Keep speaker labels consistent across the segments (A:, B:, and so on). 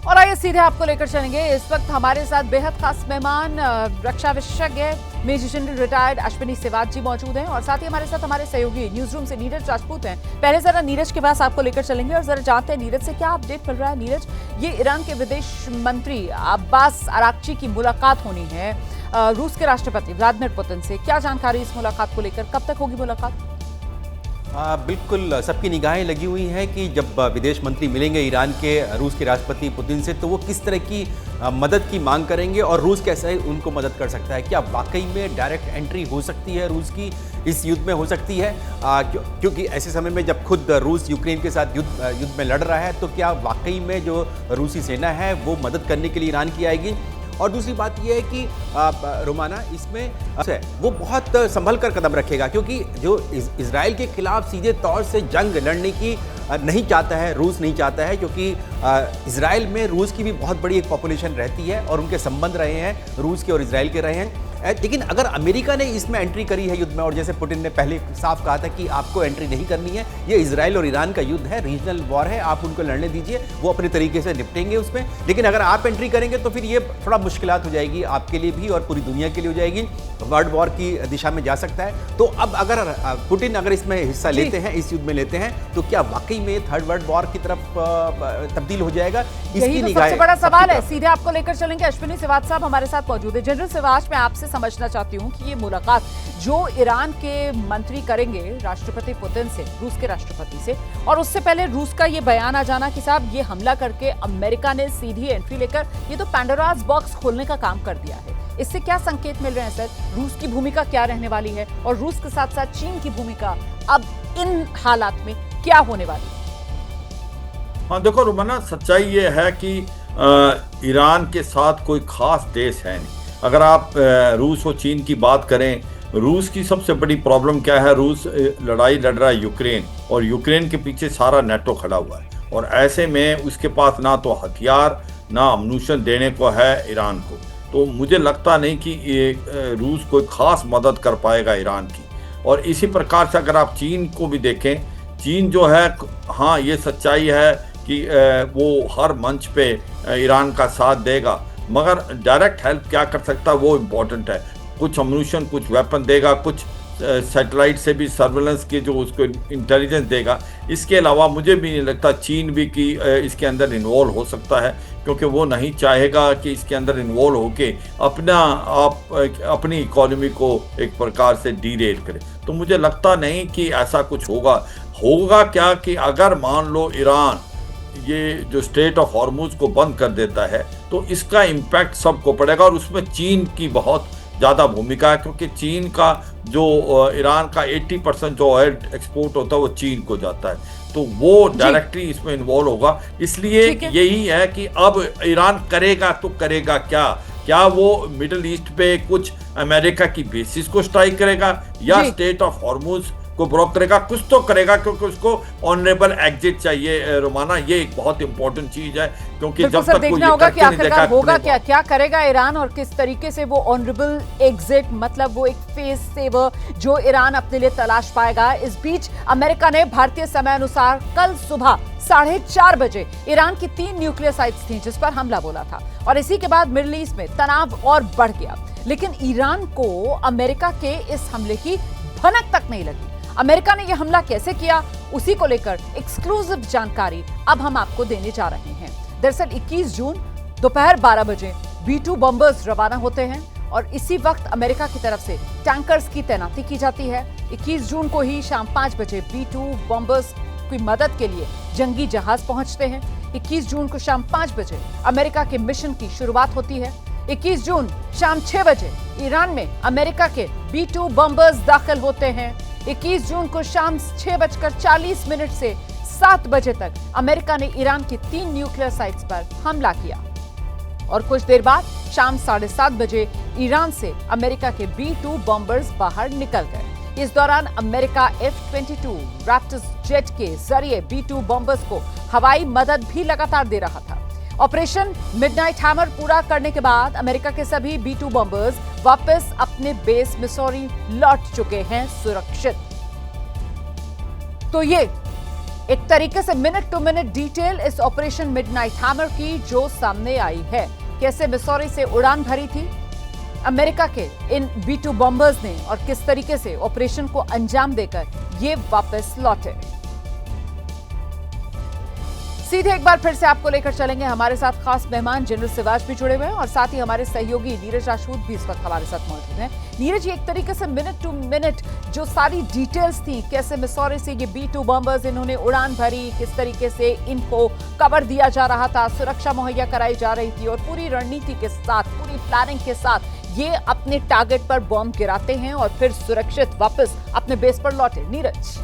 A: और आइए सीधे आपको लेकर चलेंगे। इस वक्त हमारे साथ बेहद खास मेहमान रक्षा विशेषज्ञ major general retired Ashwini Sehwag ji मौजूद हैं और साथ ही हमारे साथ हमारे सहयोगी न्यूज रूम से नीरज राजपूत हैं। पहले जरा नीरज के पास आपको लेकर चलेंगे और जरा जानते हैं नीरज से क्या अपडेट मिल रहा है। नीरज, ये ईरान के विदेश मंत्री अब्बास अराक्ची की मुलाकात होनी है रूस के राष्ट्रपति व्लादिमीर पुतिन से, क्या जानकारी इस मुलाकात को लेकर, कब तक होगी मुलाकात?
B: बिल्कुल सबकी निगाहें लगी हुई हैं कि जब विदेश मंत्री मिलेंगे ईरान के रूस के राष्ट्रपति पुतिन से तो वो किस तरह की मदद की मांग करेंगे और रूस कैसे उनको मदद कर सकता है। क्या वाकई में डायरेक्ट एंट्री हो सकती है रूस की इस युद्ध में, हो सकती है क्योंकि ऐसे समय में जब खुद रूस यूक्रेन के साथ युद्ध में लड़ रहा है तो क्या वाकई में जो रूसी सेना है वो मदद करने के लिए ईरान की आएगी। और दूसरी बात यह है कि रोमाना इसमें वो बहुत संभल कर कदम रखेगा क्योंकि जो इजराइल के खिलाफ सीधे तौर से जंग लड़ने की नहीं चाहता है, रूस नहीं चाहता है क्योंकि इजराइल में रूस की भी बहुत बड़ी एक पॉपुलेशन रहती है और उनके संबंध रहे हैं, रूस के और इजराइल के रहे हैं। लेकिन अगर अमेरिका ने इसमें एंट्री करी है युद्ध में और जैसे पुतिन ने पहले साफ कहा था कि आपको एंट्री नहीं करनी है, ये इजराइल और ईरान का युद्ध है, रीजनल वॉर है, आप उनको लड़ने दीजिए, वो अपने तरीके से निपटेंगे उसमें। लेकिन अगर आप एंट्री करेंगे तो फिर ये थोड़ा मुश्किलात हो जाएगी आपके लिए भी और पूरी दुनिया के लिए हो जाएगी, वर्ल्ड वॉर की दिशा में जा सकता है। तो अब अगर पुतिन अगर इसमें हिस्सा लेते हैं, इस युद्ध में लेते हैं, तो क्या वाकई में थर्ड वर्ल्ड वॉर की तरफ तब्दील हो जाएगा?
A: इसकी तो सबसे बड़ा सवाल है। सीधे आपको लेकर चलेंगे। अश्विनी सेवाग साहब हमारे साथ मौजूद है। जनरल सेवाग, मैं आपसे समझना चाहती हूँ कि ये मुलाकात जो ईरान के मंत्री करेंगे राष्ट्रपति पुतिन से, रूस के राष्ट्रपति से, और उससे पहले रूस का ये बयान आ जाना कि साहब ये हमला करके अमेरिका ने सीधी एंट्री लेकर ये तो पैंडोरास बॉक्स खोलने का काम कर दिया है, इससे क्या संकेत मिल रहे हैं सर? रूस की भूमिका क्या रहने वाली है और रूस के साथ साथ चीन की भूमिका अब इन हालात में क्या होने वाली है?
C: हाँ देखो रोमाना, सच्चाई ये है कि ईरान के साथ कोई खास देश है नहीं। अगर आप रूस और चीन की बात करें, रूस की सबसे बड़ी प्रॉब्लम क्या है, रूस लड़ाई लड़ रहा है यूक्रेन और यूक्रेन के पीछे सारा नेटो खड़ा हुआ है और ऐसे में उसके पास ना तो हथियार ना अम्यूनिशन देने को है ईरान को। तो मुझे लगता नहीं कि ये रूस कोई खास मदद कर पाएगा ईरान की। और इसी प्रकार से अगर आप चीन को भी देखें, चीन जो है, हाँ ये सच्चाई है कि वो हर मंच पे ईरान का साथ देगा, मगर डायरेक्ट हेल्प क्या कर सकता है वो इम्पोर्टेंट है। कुछ अम्यूनिशन, कुछ वेपन देगा, कुछ सैटेलाइट से भी सर्वेलेंस की जो उसको इंटेलिजेंस देगा। इसके अलावा मुझे भी नहीं लगता चीन भी कि इसके अंदर इन्वॉल्व हो सकता है क्योंकि वो नहीं चाहेगा कि इसके अंदर इन्वॉल्व होके अपनी इकोनॉमी को एक प्रकार से डीरेट करे। तो मुझे लगता नहीं कि ऐसा कुछ होगा क्या कि अगर मान लो ईरान ये जो स्ट्रेट ऑफ हॉर्मुज को बंद कर देता है तो इसका इम्पैक्ट सबको पड़ेगा और उसमें चीन की बहुत ज़्यादा भूमिका है क्योंकि चीन का जो ईरान का 80% जो ऑयल एक्सपोर्ट होता है वो चीन को जाता है, तो वो डायरेक्टली इसमें इन्वॉल्व होगा। इसलिए यही है कि अब ईरान करेगा तो करेगा क्या वो मिडिल ईस्ट पे कुछ अमेरिका की बेसिस को स्ट्राइक करेगा या स्टेट ऑफ हॉर्मुज को ब्लॉक करेगा? कुछ तो करेगा क्योंकि उसको ऑनरेबल एग्जिट चाहिए रोमाना। ये एक बहुत इंपॉर्टेंट चीज है क्योंकि जब तक
A: देखना होगा कि आखिरकार होगा क्या करेगा ईरान और किस तरीके से वो ऑनरेबल एग्जिट, मतलब वो एक फेस सेवर जो ईरान अपने लिए तलाश पाएगा। इस बीच अमेरिका ने भारतीय समय अनुसार कल सुबह 4:30 बजे ईरान की 3 न्यूक्लियर साइट्स थी जिस पर हमला बोला था और इसी के बाद मिडिल ईस्ट में तनाव और बढ़ गया। लेकिन ईरान को अमेरिका के इस हमले की भनक तक नहीं लगी। अमेरिका ने यह हमला कैसे किया, उसी को लेकर एक्सक्लूसिव जानकारी अब हम आपको देने जा रहे हैं। दरअसल 21 जून दोपहर 12 बजे B-2 बॉम्बर्स रवाना होते हैं और इसी वक्त अमेरिका की तरफ से टैंकर्स की तैनाती की जाती है। 21 जून को ही शाम 5 बजे B-2 बॉम्बर्स की मदद के लिए जंगी जहाज पहुंचते हैं। 21 जून को शाम 5 बजे अमेरिका के मिशन की शुरुआत होती है। 21 जून शाम 6 बजे ईरान में अमेरिका के B-2 बॉम्बर्स दाखिल होते हैं। 21 जून को शाम 6:40 से 7 बजे तक अमेरिका ने ईरान की 3 न्यूक्लियर साइट्स पर हमला किया और कुछ देर बाद शाम 7:30 बजे ईरान से अमेरिका के B-2 बॉम्बर्स बाहर निकल गए। इस दौरान अमेरिका F-22 रैप्टर्स जेट के जरिए B-2 बॉम्बर्स को हवाई मदद भी लगातार दे रहा था। ऑपरेशन मिडनाइट हैमर पूरा करने के बाद अमेरिका के सभी B-2 बॉम्बर्स वापस अपने बेस मिसौरी लौट चुके हैं सुरक्षित। तो ये एक तरीके से मिनट टू मिनट डिटेल इस ऑपरेशन मिडनाइट हैमर की जो सामने आई है। कैसे मिसौरी से उड़ान भरी थी अमेरिका के इन B-2 बॉम्बर्स ने और किस तरीके से ऑपरेशन को अंजाम देकर ये वापस लौटे। सीधे एक बार फिर से आपको लेकर चलेंगे। हमारे साथ खास मेहमान जनरल सिवाच भी जुड़े हुए हैं और साथ ही हमारे सहयोगी नीरज राजपूत भी इस वक्त हमारे साथ मौजूद हैं। नीरज जी, एक तरीके से मिनट टू मिनट जो सारी डिटेल्स थी, कैसे मिसौरी से ये B-2 बॉम्बर्स इन्होंने उड़ान भरी, किस तरीके से इनको कवर दिया जा रहा था, सुरक्षा मुहैया कराई जा रही थी और पूरी रणनीति के साथ, पूरी प्लानिंग के साथ ये अपने टारगेट पर बॉम्ब गिराते हैं और फिर सुरक्षित वापस अपने बेस पर लौटे। नीरज,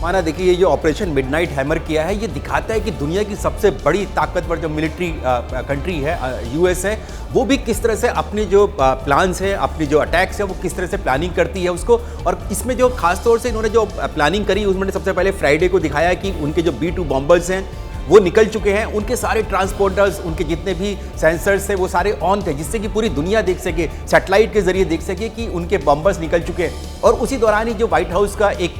B: माना देखिए, ये जो ऑपरेशन मिडनाइट हैमर किया है, ये दिखाता है कि दुनिया की सबसे बड़ी ताकतवर जो मिलिट्री कंट्री है, यूएस है, वो भी किस तरह से अपने जो प्लान्स हैं, अपनी जो अटैक्स है, वो किस तरह से प्लानिंग करती है उसको। और इसमें जो खास तौर से इन्होंने जो प्लानिंग करी, उसमें सबसे पहले फ्राइडे को दिखाया कि उनके जो B-2 बॉम्बर्स हैं वो निकल चुके हैं, उनके सारे ट्रांसपोर्टर्स, उनके जितने भी सेंसर्स थे वो सारे ऑन थे, जिससे कि पूरी दुनिया देख सके, सैटेलाइट के जरिए देख सके कि उनके बॉम्बर्स निकल चुके हैं। और उसी दौरान ही जो व्हाइट हाउस का एक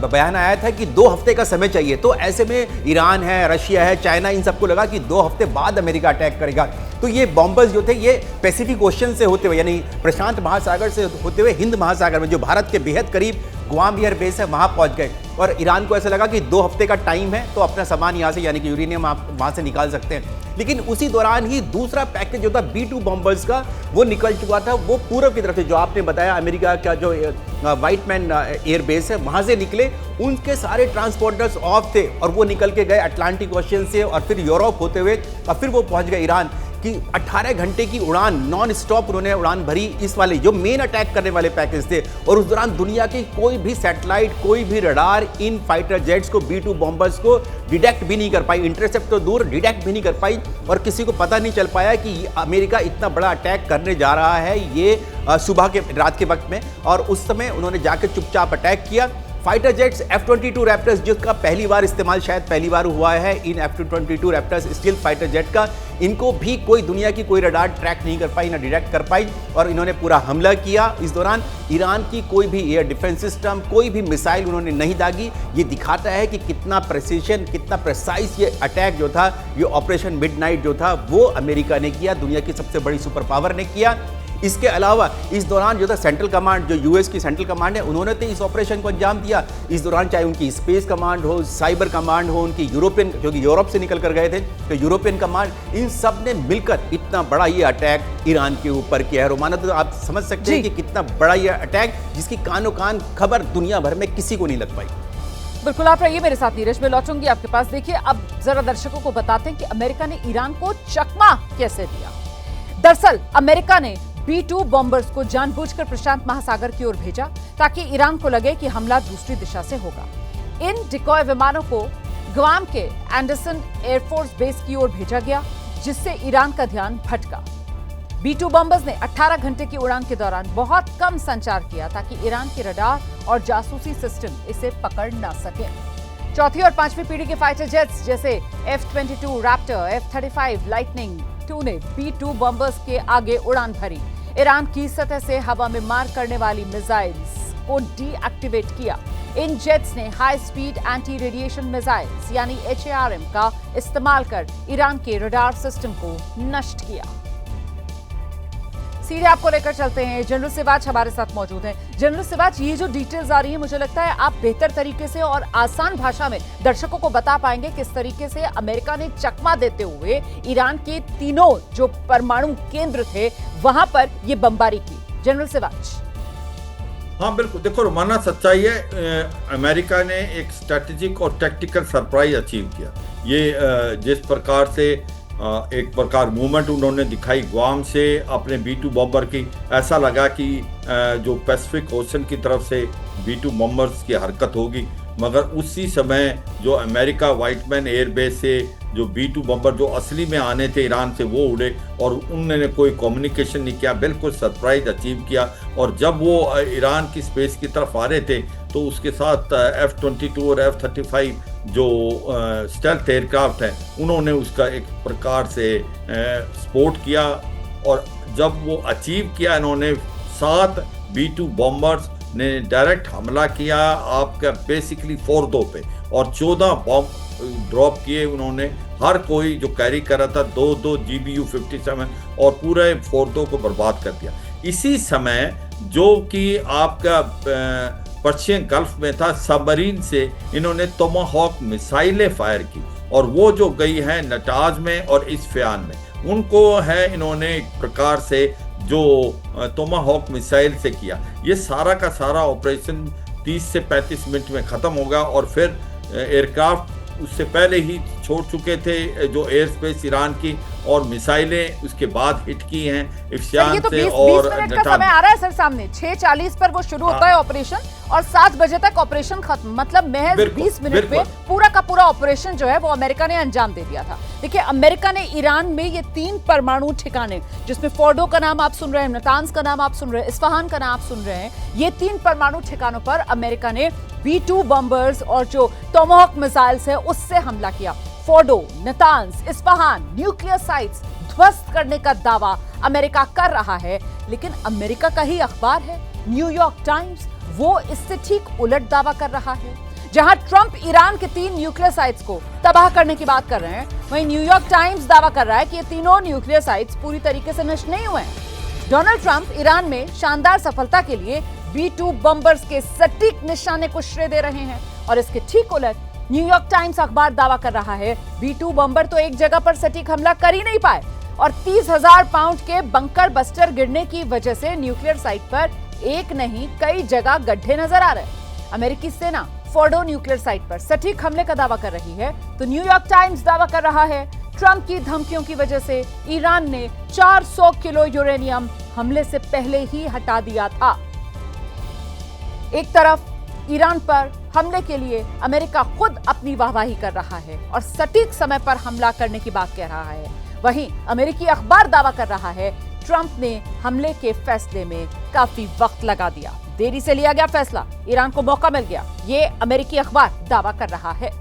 B: बयान आया था कि 2 हफ्ते का समय चाहिए। तो ऐसे में ईरान है, रशिया है, चाइना, इन सबको लगा कि 2 हफ्ते बाद अमेरिका अटैक करेगा। तो ये बॉम्बर्स जो थे ये पैसिफिक ओशन से होते हुए, यानी प्रशांत महासागर से होते हुए हिंद महासागर में, जो भारत के बेहद करीब गुआम एयर बेस है, वहां पहुंच गए। और ईरान को ऐसा लगा कि 2 हफ्ते का टाइम है तो अपना सामान यहाँ से, यानी कि यूरेनियम आप वहां से निकाल सकते हैं। लेकिन उसी दौरान ही दूसरा पैकेज जो था B-2 बॉम्बर्स का, वो निकल चुका था। वो पूर्व की तरफ से, जो आपने बताया अमेरिका का जो व्हाइट मैन एयर बेस है, वहां से निकले। उनके सारे ट्रांसपोर्टर्स ऑफ थे और वो निकल के गए अटलांटिक ओशन से और फिर यूरोप होते हुए और फिर वो पहुंच गए ईरान कि 18 घंटे की उड़ान नॉन स्टॉप उन्होंने उड़ान भरी इस वाले जो मेन अटैक करने वाले पैकेज थे। और उस दौरान दुनिया की कोई भी सैटेलाइट, कोई भी रडार इन फाइटर जेट्स को, B-2 बॉम्बर्स को डिटेक्ट भी नहीं कर पाई। इंटरसेप्ट तो दूर, डिटेक्ट भी नहीं कर पाई और किसी को पता नहीं चल पाया कि अमेरिका इतना बड़ा अटैक करने जा रहा है ये सुबह के, रात के वक्त में। और उस समय उन्होंने जाकर चुपचाप अटैक किया। फाइटर जेट्स F-22 रैप्टर्स, जिसका पहली बार इस्तेमाल शायद पहली बार हुआ है इन F-22 raptors stealth fighter jet का, इनको भी कोई दुनिया की कोई रडार ट्रैक नहीं कर पाई, ना डिटेक्ट कर पाई। और इन्होंने पूरा हमला किया। इस दौरान ईरान की कोई भी एयर डिफेंस सिस्टम, कोई भी मिसाइल उन्होंने नहीं दागी। ये दिखाता है कि कितना प्रेसिशन, कितना प्रेसाइज ये अटैक जो था, ये ऑपरेशन मिडनाइट जो था, वो अमेरिका ने किया, दुनिया की सबसे बड़ी सुपर पावर ने किया। इसके अलावा इस दौरान जो था सेंट्रल कमांड, जो यूएस की सेंट्रल कमांड है, उन्होंने तो इस ऑपरेशन को अंजाम दिया। इस दौरान चाहे उनकी स्पेस कमांड हो, साइबर कमांड हो, उनकी यूरोपियन, जो कि यूरोप से निकल कर गए थे, तो यूरोपियन कमांड, इन सब ने मिलकर इतना बड़ा ये अटैक ईरान के ऊपर किया है। रोमाना, तो आप समझ सकते हैं कि कितना बड़ा ये अटैक, जिसकी कानो कान खबर दुनिया भर में किसी को नहीं लग पाई।
A: बिल्कुल, आप रहिए मेरे साथ नीरज, मैं लौटूंगी आपके पास। देखिए, अब जरा दर्शकों को बताते हैं कि अमेरिका ने ईरान को चकमा कैसे दिया। दरअसल अमेरिका ने B-2 बॉम्बर्स को जानबूझकर प्रशांत महासागर की ओर भेजा ताकि ईरान को लगे कि हमला दूसरी दिशा से होगा। इन डिकॉय विमानों को गुआम के एंडरसन एयरफोर्स बेस की ओर भेजा गया, जिससे ईरान का ध्यान भटका। B-2 बॉम्बर्स ने 18 घंटे की उड़ान के दौरान बहुत कम संचार किया ताकि ईरान के रडार और जासूसी सिस्टम इसे पकड़ ना सके। चौथी और पांचवी पीढ़ी के फाइटर जेट्स जैसे F-22 Raptor, F-35 lightning II ने B-2 बॉम्बर्स के आगे उड़ान भरी। ईरान की सतह से हवा में मार करने वाली मिसाइल्स को डीएक्टिवेट किया। इन जेट्स ने high speed anti radiation missiles यानी HARM का इस्तेमाल कर ईरान के रडार सिस्टम को नष्ट किया। सीधे आपको लेकर चलते हैं, जनरल सिवाच हमारे साथ मौजूद हैं। जनरल सिवाच, ये जो डिटेल्स आ रही है, मुझे लगता है आप बेहतर तरीके से और आसान भाषा में दर्शकों को बता पाएंगे किस तरीके से अमेरिका ने चकमा देते हुए ईरान के तीनों जो परमाणु केंद्र थे वहां पर ये बमबारी की। जनरल सिवाच।
C: हाँ बिल्कुल, देखो रोमाना, सच्चाई है, अमेरिका ने एक स्ट्रेटेजिक और टैक्टिकल सरप्राइज अचीव किया। ये जिस प्रकार से एक प्रकार मूवमेंट उन्होंने दिखाई गुआम से अपने B-2 बॉम्बर की, ऐसा लगा कि जो पैसिफिक ओशन की तरफ से B-2 बॉम्बर्स की हरकत होगी, मगर उसी समय जो अमेरिका व्हाइट मैन एयरबेस से जो B-2 बॉम्बर जो असली में आने थे ईरान से, वो उड़े और उन्होंने कोई कम्युनिकेशन नहीं किया, बिल्कुल सरप्राइज अचीव किया। और जब वो ईरान की स्पेस की तरफ आ रहे थे तो उसके साथ F-22 और F-35 जो स्टेल्थ एयरक्राफ्ट हैं, उन्होंने उसका एक प्रकार से सपोर्ट किया। और जब वो अचीव किया, इन्होंने 7 B-2 बॉम्बर्स ने डायरेक्ट हमला किया आपका बेसिकली फोर्दो पे, और 14 बॉम्ब ड्रॉप किए उन्होंने। हर कोई जो कैरी कर रहा था 2-2 GBU-57 और पूरे फोर्दो को बर्बाद कर दिया। इसी समय जो कि आपका पर्शियन गल्फ में था, सबमरीन से इन्होंने टोमाहॉक मिसाइलें फायर की, और वो जो गई है नटाज में और इस्फहान में, उनको है इन्होंने एक प्रकार से जो टोमाहॉक मिसाइल से किया। ये सारा का सारा ऑपरेशन 30 से 35 मिनट में ख़त्म होगा, और फिर एयरक्राफ्ट उससे पहले ही छोड़ चुके थे जो एयर स्पेस ईरान की, और मिसाइलें उसके बाद हिट की हैं इफ्शान
A: तो
C: से
A: 20
C: और
A: मिनट का समय आ रहा है सर सामने। 6:40 पर वो शुरू होता है ऑपरेशन, और 7 बजे तक ऑपरेशन खत्म। मतलब महज 20 मिनट में पूरा का पूरा ऑपरेशन जो है वो अमेरिका ने अंजाम दे दिया था। देखिए, अमेरिका ने ईरान में ये 3 परमाणु ठिकाने, जिसमें फोर्डो का नाम आप सुन रहे हैं, नातांज का नाम आप सुन रहे हैं, इस्फहान का नाम आप सुन रहे हैं, ये 3 परमाणु ठिकानों पर अमेरिका ने B-2 बॉम्बर्स और जो टोमाहॉक मिसाइल्स है उससे हमला किया। फोर्डो, नातांज, इस्फहान न्यूक्लियर साइट्स ध्वस्त करने का दावा अमेरिका कर रहा है, लेकिन अमेरिका का ही अखबार है न्यूयॉर्क टाइम्स, वो इससे ठीक उलट दावा कर रहा है। जहां ट्रंप ईरान के 3 न्यूक्लियर साइट्स को तबाह करने की बात कर रहे हैं, वहीं न्यूयॉर्क टाइम्स दावा कर रहा है कि ये तीनों न्यूक्लियर साइट्स पूरी तरीके से नष्ट नहीं हुए हैं। डोनाल्ड ट्रंप ईरान में शानदार सफलता के लिए B-2 बॉम्बर्स के सटीक निशाने को श्रेय दे रहे हैं, और इसके ठीक उलट न्यूयॉर्क टाइम्स अखबार दावा कर रहा है B-2 बॉम्बर तो एक जगह पर सटीक हमला कर ही नहीं पाए, और 30,000 पाउंड के बंकर बस्टर गिरने की वजह से न्यूक्लियर साइट पर एक नहीं कई जगह गड्ढे नजर आ रहे हैं। अमेरिकी सेना फोर्डो न्यूक्लियर साइट पर सटीक हमले का दावा कर रही है, तो न्यूयॉर्क टाइम्स दावा कर रहा है ट्रंप की धमकियों की वजह से ईरान ने 400 किलो यूरेनियम हमले से पहले ही हटा दिया था। एक तरफ ईरान पर हमले के लिए अमेरिका खुद अपनी वाहवाही कर रहा है और सटीक समय पर हमला करने की बात कह रहा है, वहीं अमेरिकी अखबार दावा कर रहा है ट्रंप ने हमले के फैसले में काफी वक्त लगा दिया, देरी से लिया गया फैसला, ईरान को मौका मिल गया, ये अमेरिकी अखबार दावा कर रहा है।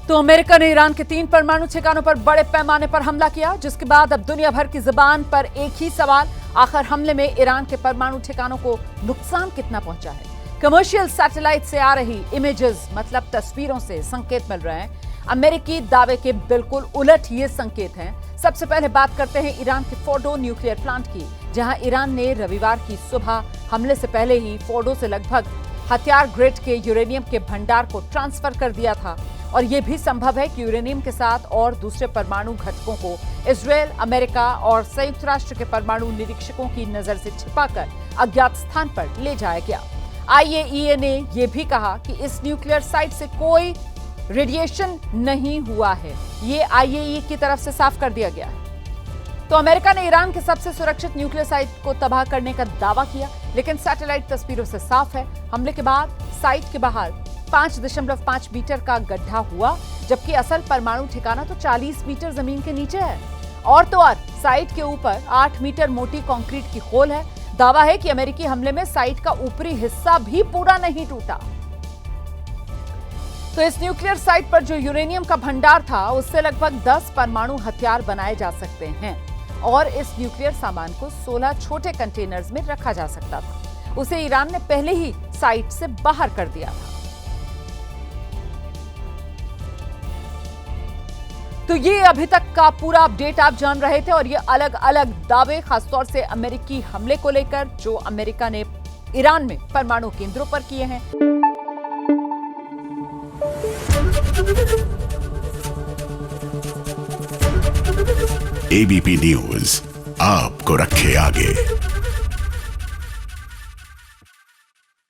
A: तो अमेरिका ने ईरान के 3 परमाणु ठिकानों पर बड़े पैमाने पर हमला किया, जिसके बाद अब दुनिया भर की जुबान पर एक ही सवाल, आखिर हमले में ईरान के परमाणु ठिकानों को नुकसान कितना पहुंचा है। कमर्शियल सैटेलाइट से आ रही इमेजेस, मतलब तस्वीरों से संकेत मिल रहे हैं अमेरिकी दावे के बिल्कुल उलट ये संकेत हैं। सबसे पहले बात करते हैं ईरान के फोर्डो न्यूक्लियर प्लांट की, जहां ईरान ने रविवार की सुबह हमले से पहले ही फोर्डो से लगभग हथियार ग्रेड के यूरेनियम के भंडार को ट्रांसफर कर दिया था, और यह भी संभव है कि यूरेनियम के साथ और दूसरे परमाणु घटकों को इजरायल, अमेरिका और संयुक्त राष्ट्र के परमाणु निरीक्षकों की नजर से छिपाकर अज्ञात स्थान पर ले जाया गया। IAEA ने यह भी कहा कि इस न्यूक्लियर साइट से कोई रेडिएशन नहीं हुआ है, ये IAEA की तरफ से साफ कर दिया गया है। तो अमेरिका ने ईरान के सबसे सुरक्षित न्यूक्लियर साइट को तबाह करने का दावा किया, लेकिन सैटेलाइट तस्वीरों से साफ है हमले के बाद साइट के बाहर 5.5 मीटर का गड्ढा हुआ, जबकि असल परमाणु ठिकाना तो 40 मीटर जमीन के नीचे है, और तो और साइट के ऊपर 8 मीटर मोटी कंक्रीट की खोल है। दावा है कि अमेरिकी हमले में साइट का ऊपरी हिस्सा भी पूरा नहीं टूटा। तो इस न्यूक्लियर साइट पर जो यूरेनियम का भंडार था, उससे लगभग 10 परमाणु हथियार बनाए जा सकते हैं, और इस न्यूक्लियर सामान को 16 छोटे कंटेनर्स में रखा जा सकता था। उसे ईरान ने पहले ही साइट से बाहर कर दिया था। तो ये अभी तक का पूरा अपडेट आप जान रहे थे, और ये अलग अलग दावे, खासतौर से अमेरिकी हमले को लेकर जो अमेरिका ने ईरान में परमाणु केंद्रों पर किए हैं।
D: ABP न्यूज आपको रखे आगे।